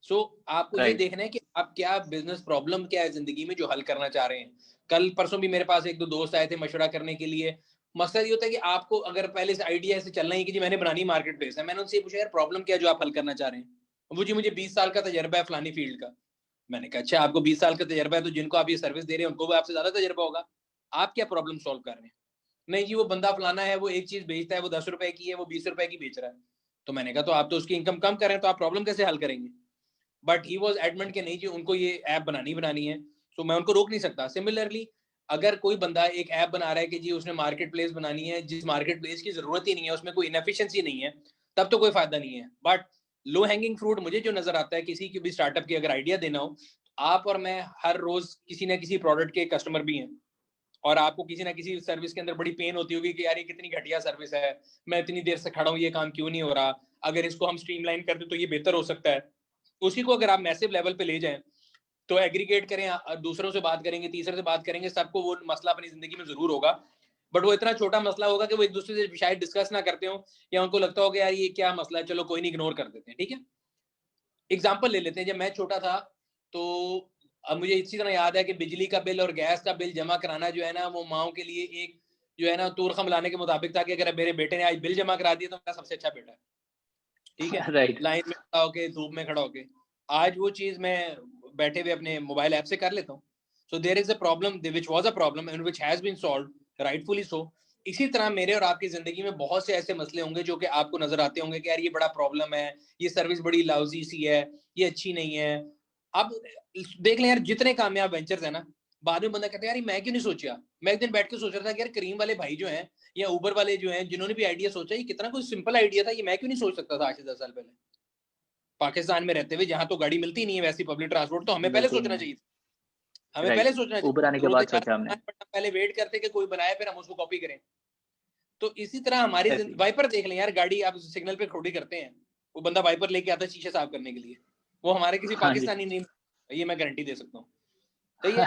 सो आपको ये राइट। देखना है कि आप क्या बिजनेस प्रॉब्लम क्या है जिंदगी में जो हल करना चाह रहे हैं। कल परसों भी मेरे पास एक दो दोस्त आए थे मशवरा करने के लिए। मकसद ये होता है कि आपको अगर पहले से आइडिया से चलना ही कि जी मैंने बनानी मार्केट प्लेस है, मैंने उनसे पूछा यार प्रॉब्लम क्या है जो आप हल करना चाह रहे हैं। वो जी मुझे 20 साल का तजर्बा है फलानी फील्ड का। मैंने कहा अच्छा आपको 20 साल का तजर्बा है तो जिनको आप ये सर्विस दे रहे हैं उनको भी आपसे ज्यादा तजर्बा होगा। आप क्या प्रॉब्लम सॉल्व कर रहे हैं? नहीं जी वो बंदा फलाना है, वो एक चीज बेचता है, वो 10 रुपए की है, वो 20 रुपए की बेच रहा है। तो मैंने कहा तो आप तो उसकी इनकम कम कर रहे हैं, तो आप प्रॉब्लम कैसे हल करेंगे? बट ही वॉज एडमेंट कि नहीं जी उनको ये ऐप बनानी है। सो मैं उनको रोक नहीं सकता। सिमिलरली अगर कोई बंदा एक ऐप बना रहा है कि जी उसने मार्केट प्लेस बनानी है, जिस मार्केट प्लेस की जरूरत ही नहीं है, उसमें कोई इनएफिशिएंसी नहीं है, तब तो कोई फायदा नहीं है। बट लो हैंगिंग फ्रूट मुझे जो नजर आता है किसी की भी स्टार्टअप की अगर आइडिया देना हो, आप और मैं हर रोज किसी ना किसी प्रोडक्ट के कस्टमर भी हैं, और आपको किसी ना किसी सर्विस के अंदर बड़ी पेन होती होगी कि यार ये कितनी घटिया सर्विस है, मैं इतनी देर से खड़ा हूँ, ये काम क्यों नहीं हो रहा, अगर इसको हम स्ट्रीमलाइन कर दे तो ये बेहतर हो सकता है। उसी को अगर आप मैसिव लेवल पे ले जाएं तो एग्रीगेट करें, दूसरों से बात करेंगे, तीसरे से बात करेंगे, सबको वो मसला अपनी जिंदगी में जरूर होगा, बट वो इतना छोटा मसला होगा कि वो एक दूसरे से शायद डिस्कस ना करते हो, या उनको लगता हो कि यार ये क्या मसला है, चलो कोई नहीं, इग्नोर कर देते हैं। ठीक है, एग्जाम्पल ले लेते हैं, जब मैं छोटा था तो अब मुझे इसी तरह याद है कि बिजली का बिल और गैस का बिल जमा कराना जो है ना, वो माओ के लिए एक जो है ना तूरखम लाने के मुताबिक था कि अगर मेरे बेटे ने आज बिल जमा करा दिया तो मेरा सबसे अच्छा बेटा है। ठीक है, राइट। लाइन में खड़ा होके, धूप में खड़ा होके, आज वो चीज मैं बैठे हुए अपने मोबाइल ऐप से कर लेता हूँ। So there is a problem which was a problem and which has been solved, rightfully so. इसी तरह मेरे और आपकी जिंदगी में बहुत से ऐसे मसले होंगे जो कि आपको नजर आते होंगे कि यार ये बड़ा प्रॉब्लम है, ये सर्विस बड़ी लाउजी सी है, ये अच्छी नहीं है। अब देख लें यार, जितने कामयाब वेंचर्स है ना, बाद में बंदा कहता है यार मैं क्यों नहीं सोचा। मैं एक दिन बैठ के सोच रहा था कि यार करीम वाले भाई जो हैं या उबर वाले जो हैं, जिन्होंने भी आइडिया सोचा, ये कितना कोई सिंपल आइडिया था, ये मैं क्यों नहीं सोच सकता था आज से 10 साल पहले। पाकिस्तान में रहते हुए जहां तो गाड़ी मिलती नहीं है वैसी पब्लिक ट्रांसपोर्ट, तो हमें पहले मिलती सोचना नहीं चाहिए, हमें पहले राइट। सोचना ऊबर आने चाहिए। के जरूरत है बाद चार सोचा हमने। पहले वेट करते कि कोई बनाए फिर हम उसको कॉपी करें। तो इसी तरह हमारी ऐसी। वाइपर देख लें यार, गाड़ी आप सिग्नल पे खड़ी करते हैं, वो बंदा वाइपर लेके आता है शीशे साफ करने के लिए, वो हमारे किसी हाँ जी। पाकिस्तानी नहीं, ये मैं गारंटी दे सकता हूँ। सही है,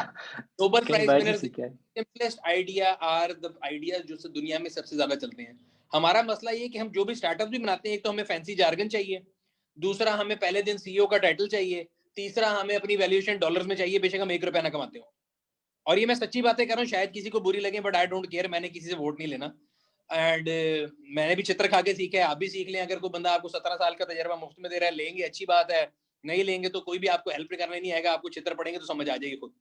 नोबेल कहीं प्राइज बाहर से विनर्स सीखा है। Simplest idea are the ideas जो दुनिया में सबसे ज्यादा चलते हैं। हमारा मसला ये कि हम जो भी स्टार्टअप भी बनाते हैं, एक तो हमें फैंसी जार्गन चाहिए, दूसरा हमें पहले दिन सीईओ का टाइटल चाहिए, तीसरा हमें अपनी वैल्यूएशन डॉलर्स में चाहिए, बेशक हम 1 रुपया ना कमाते हो। और ये मैं सच्ची बातें कर रहा हूँ, शायद किसी को बुरी लगे, बट आई डोंट केयर, मैंने किसी से वोट नहीं लेना। एंड मैंने भी चित्र खा के सीखा है, आप भी सीख लें। अगर कोई बंदा आपको 17 साल का तजर्बा मुफ्त में दे रहा है, लेंगे अच्छी बात है, नहीं लेंगे तो कोई भी आपको हेल्प करने नहीं आएगा, आपको चित्र पढ़ेंगे तो समझ आ जाएगी खुद।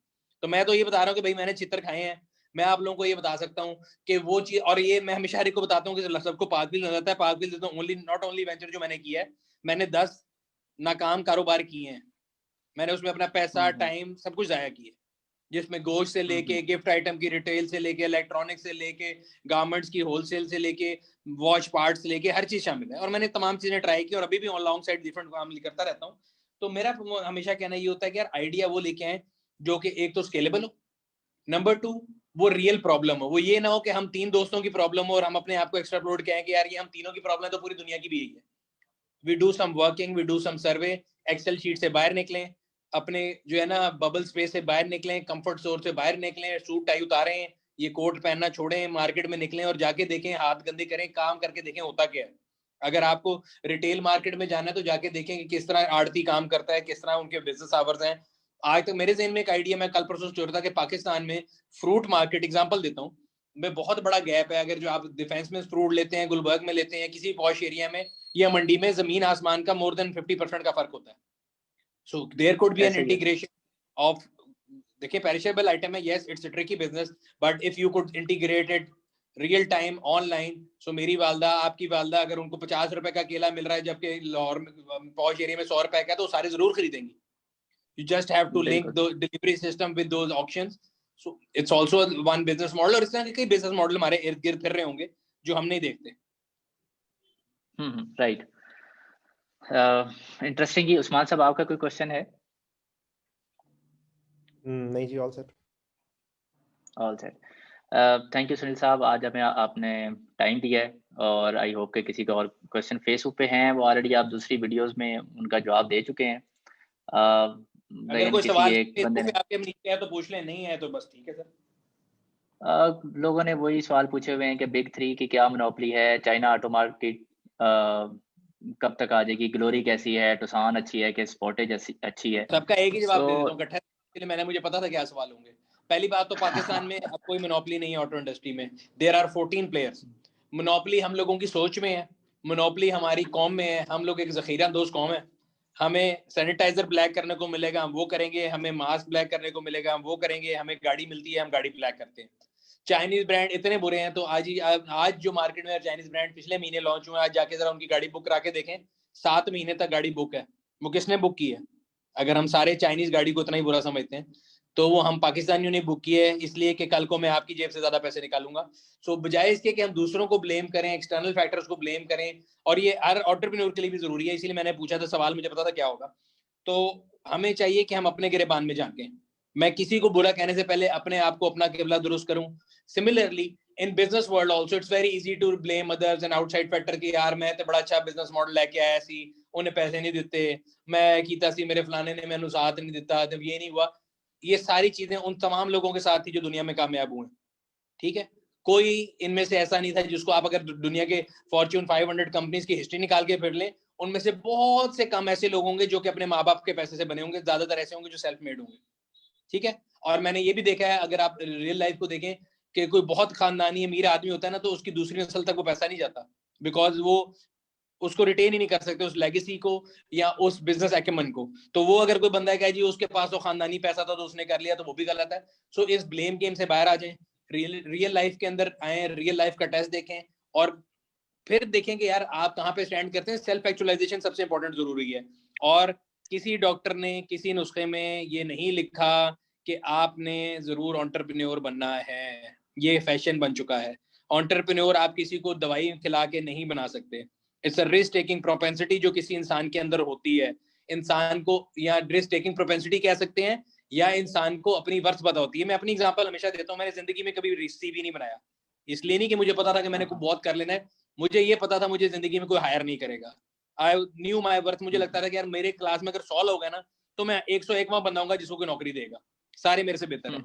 तो मैं तो ये बता रहा हूँ कि भाई मैंने चित्र खाए हैं, मैं आप लोगों को ये बता सकता हूँ कि वो चीज, और ये मैं हमेशा हर एक को बताता हूँ कि सबको पागल नजर आता है, पागल तो ओनली नॉट ओनली वेंचर जो मैंने किया है, मैंने 10 नाकाम कारोबार किए हैं, मैंने उसमें अपना पैसा, टाइम, सब कुछ जाया किया, जिसमें गोश्त से लेके गिफ्ट आइटम की रिटेल से लेके इलेक्ट्रॉनिक्स से लेके गारमेंट्स की होलसेल से लेके वॉच पार्ट्स से लेके हर चीज शामिल है, और मैंने तमाम चीजें ट्राई की और अभी भी लॉन्ग साइड डिफरेंट काम करता रहता हूँ। तो मेरा हमेशा कहना ये होता है कि यार आइडिया वो लेके आए जो कि एक तो स्केलेबल हो, नंबर 2 वो रियल प्रॉब्लम हो, वो ये ना हो कि हम 3 दोस्तों की प्रॉब्लम हो और हम अपने आप को एक्स्ट्राप्लोड कहें कि यार ये हम तीनों की प्रॉब्लम है तो पूरी दुनिया की भी यही है। We do some working, we do some survey, excel sheet से बाहर निकलें, अपने जो है ना बबल स्पेस से बाहर निकलें, कंफर्ट जोन से बाहर निकलें, सूट टाई उतारें, ये कोट पहनना छोड़ें, मार्केट में निकलें और जाके देखें, हाथ गंदे करें, काम करके देखें होता क्या है। अगर आपको रिटेल मार्केट में जाना है तो जाके देखें कि किस तरह आड़ती काम करता है, किस तरह उनके बिजनेस आवर्स हैं। आज तक मेरे जहन में एक आइडिया, मैं कल परसों सोच रहा था कि पाकिस्तान में फ्रूट मार्केट, एग्जांपल देता हूँ, में बहुत बड़ा गैप है। अगर जो आप डिफेंस में फ्रूट लेते हैं, गुलबर्ग में लेते हैं, किसी पॉश एरिया में या मंडी में, जमीन आसमान का मोर देन 50% का फर्क होता है। So there could be an ऐसे ही है। इंटीग्रेशन ऑफ, देखिए पेरिशेबल आइटम है, yes it's a tricky business, but if you could integrate it real time online. So मेरी वालदा, आपकी वालदा, अगर उनको 50 रुपए का केला मिल रहा है जबकि लाहौर में पॉश एरिया में 100 रुपए का है, तो सारे जरूर खरीदेंगी। You just have to link बिल्कुल। the delivery system with those auctions. So it's also one business model, और इस तरह के कई बिजनेस मॉडल हमारे इर्द गिर्द फिर रहे होंगे जो हम नहीं देखते। राइट। इंटरेस्टिंग। ही उस्मान साहब, आपका कोई क्वेश्चन है? नहीं जी, all set. All set. Thank you Sunil साहब, आज हमें आपने टाइम दिया है, और आई होप कि किसी का और क्वेश्चन फेसबुक पे हैं, वो ऑलरेडी आप दूसरी वीडियोस में उनका जवाब दे चुके हैं। अगर लेकिन कोई किसी सवाल एक बंदे फेसबुक ने पे आपके नीचे है तो पूछ लें, नहीं है तो बस ठीक है सर। लोगों ने वही सवाल पूछे हुए हैं कि बिग 3 की क्या मोनोपोली है, चाइना ऑटो मार्केट कब तक आ जाएगी, ग्लोरी कैसी है, टुसान अच्छी है कि स्पॉटेज अच्छी है? सबका एक ही जवाब सो दे देता हूँ, इसलिए मैंने, मुझे पता था क्या सवाल होंगे। पहली बात तो पाकिस्तान में अब कोई मोनोपोली नहीं है ऑटो इंडस्ट्री में, देयर आर 14 प्लेयर्स। मोनोपोली हम लोगों की सोच में है, मोनोपोली हमारी कौम में है, हम लोग एक जखीरा दोस्त कौम है। हमें सैनिटाइजर ब्लैक करने को मिलेगा, हम वो करेंगे, हमें मास्क ब्लैक करने को मिलेगा, हम वो करेंगे, हमें गाड़ी मिलती है, हम गाड़ी ब्लैक करते हैं। चाइनीज ब्रांड इतने बुरे हैं, तो आज जो मार्केट में चाइनीज ब्रांड पिछले महीने लॉन्च हुए, आज जाके जरा उनकी गाड़ी बुक करा के देखें, 7 महीने तक गाड़ी बुक है। वो किसने बुक की है? अगर हम सारे चाइनीज गाड़ी को इतना ही बुरा समझते हैं तो वो हम पाकिस्तानियों ने बुक किए इसलिए कि कल को मैं आपकी जेब से ज्यादा पैसे निकालूंगा। सो बजाय इसके कि हम दूसरों को ब्लेम करें, एक्सटर्नल फैक्टर्स को ब्लेम करें, और ये हर एंटरप्रेन्योर के लिए भी जरूरी है, इसीलिए मैंने पूछा था सवाल, मुझे पता था क्या होगा। तो हमें चाहिए कि हम अपने गिरेबान में झांकें। मैं किसी को बुरा कहने से पहले अपने आप को, अपना किबला दुरुस्त करूं। Similarly in business world also it's very easy to blame others and outside factor कि यार मैं तो बड़ा अच्छा बिजनेस मॉडल लेके आया सी, उन्हें पैसे नहीं देते, मैं कीता सी, मेरे फलाने ने मैंने साथ नहीं दिता, जब ये नहीं हुआ। ये सारी चीजें उन तमाम लोगों के साथ थी जो दुनिया में कामयाब हुए, ठीक है। कोई इनमें से ऐसा नहीं था जिसको आप अगर दुनिया के फॉर्च्यून 500 कंपनीज की हिस्ट्री निकाल के फिर लें, उनमें से बहुत से कम ऐसे लोग होंगे जो कि अपने माँ बाप के पैसे से बने होंगे, ज्यादातर ऐसे होंगे जो सेल्फ मेड होंगे, ठीक है। और मैंने ये भी देखा है, अगर आप रियल लाइफ को देखें कि कोई बहुत खानदानी अमीर आदमी होता है ना, तो उसकी दूसरी नस्ल तक वो पैसा नहीं जाता, बिकॉज वो उसको रिटेन ही नहीं कर सकते, उस लेगेसी को या उस बिजनेस एक्यूमेंट को। तो वो अगर कोई बंदा है जी उसके पास तो खानदानी पैसा था तो उसने कर लिया, तो वो भी गलत है। सो इस ब्लेम गेम से बाहर आ जाएं, रियल लाइफ के अंदर आए, रियल लाइफ का टेस्ट देखें और फिर देखें कि यार आप कहाँ पे स्टैंड करते हैं। सेल्फ एक्चुअलाइजेशन सबसे इंपॉर्टेंट जरूरी है। और किसी डॉक्टर ने किसी नुस्खे में ये नहीं लिखा कि आपने जरूर एंटरप्रेन्योर बनना है, ये फैशन बन चुका है। एंटरप्रेन्योर आप किसी को दवाई खिला के नहीं बना सकते। It's a risk taking propensity जो किसी इंसान के अंदर होती है। इंसान को या रिस्क टेकिंग प्रोपेंसिटी कह सकते हैं, या इंसान को अपनी वर्थ पता होती है। मैं अपनी एग्जांपल हमेशा देता हूँ, मैंने जिंदगी में कभी सीवी नहीं बनाया, इसलिए नहीं कि मुझे पता था कि मैंने बहुत कर लेना है, मुझे ये पता था मुझे जिंदगी में कोई हायर नहीं करेगा। I knew my worth. मुझे लगता था कि यार मेरे क्लास में अगर 100 लोग हैं ना, तो मैं 101वां बंदा होऊंगा जिसको कोई नौकरी देगा, सारे मेरे से बेहतर है।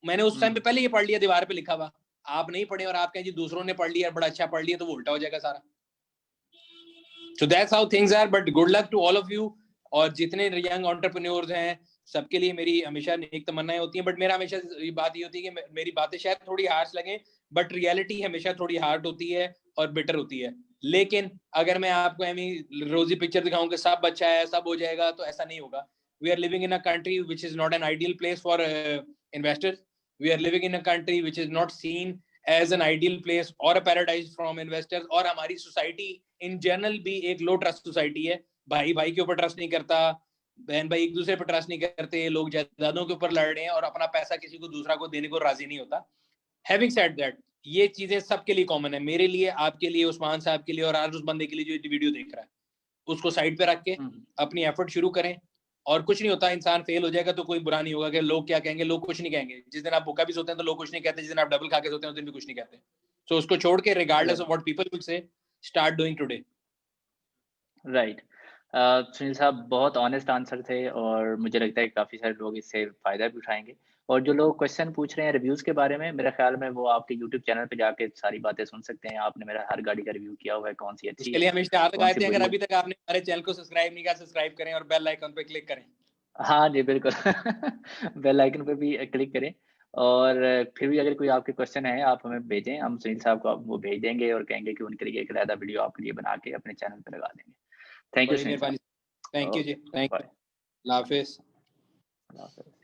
मैंने उस टाइम पे पहले ये पढ़ लिया, दीवार पे लिखा हुआ। आप नहीं पढ़े और आप कहें जी दूसरों ने पढ़ लिया, बड़ा अच्छा पढ़ लिया, तो वो उल्टा हो जाएगा सारा। So that's how things are, but good luck to all of you। और जितने यंग एंटरप्रेन्योर्स हैं सबके लिए मेरी हमेशा नेक तमन्नाएं होती हैं। बट मेरा हमेशा ये बात ये होती है कि मेरी बातें शायद थोड़ी हार्श लगे, बट रियलिटी हमेशा थोड़ी हार्ड होती है और बिटर होती है। लेकिन अगर मैं आपको ऐसी रोजी पिक्चर दिखाऊं कि सब अच्छा है, सब हो जाएगा, तो ऐसा नहीं होगा। We are living in a country which is not an ideal place for investors. We are living in a country which is not seen as an ideal place और अ पैराडाइज फ्रॉम इन्वेस्टर्स। और हमारी society in general भी एक लो trust society है। भाई भाई के ऊपर ट्रस्ट नहीं करता, बहन भाई एक दूसरे पर ट्रस्ट नहीं करते, लोग जायदादों के ऊपर लड़ रहे हैं और अपना पैसा किसी को दूसरा को देने को राजी नहीं होता। हैविंग सेड दैट, ये चीजें सबके लिए कॉमन है, मेरे लिए, आपके लिए, उस्मान साहब के लिए, और आज उस बंदे के लिए जो वीडियो देख रहा है। उसको साइड पे रख के अपनी एफर्ट शुरू करें। और कुछ नहीं होता, इंसान फेल हो जाएगा तो कोई बुरा नहीं होगा कि लोग क्या कहेंगे। लोग कुछ नहीं कहेंगे। जिस दिन आप भूखा भी सोते हैं तो लोग कुछ नहीं कहते, जिस दिन आप डबल खा के सोते हैं उस दिन भी कुछ नहीं कहते। तो उसको छोड़ के regardless of what people will say, start doing today. Right. Sunil साहब बहुत ऑनेस्ट आंसर थे और मुझे लगता है काफ़ी सारे लोग इससे फ़ायदा भी उठाएंगे। और जो लोग क्वेश्चन पूछ रहे हैं रिव्यूज़ के बारे में, मेरे ख्याल में वो आपके यूट्यूब चैनल पे जाके सारी बातें सुन सकते हैं। आपने मेरा हर गाड़ी का रिव्यू किया हुआ है, कौन सी अच्छी उसके है, लिए हमेशा याद कौन सी लगाते हैं, बुरी अगर है। अभी तक आपने हमारे चैनल को सब्सक्राइब नहीं किया, सब्सक्राइब करें और बेल आइकन पे क्लिक करें। हाँ जी, बिल्कुल। बेल आइकन पे भी क्लिक करें। और फिर भी अगर कोई आपके क्वेश्चन है आप हमें भेजें, हम सुनील साहब को आप वो भेज देंगे और कहेंगे कि उनके लिए एक अलग वीडियो आपके लिए बना के अपने चैनल पे लगा देंगे। थैंक यू बड़ी सुनील साहब। मेहरबानी। थैंक यू जी, okay, thank you. Bye. Allah हाफिज़। अल्लाह हाफ़िज़।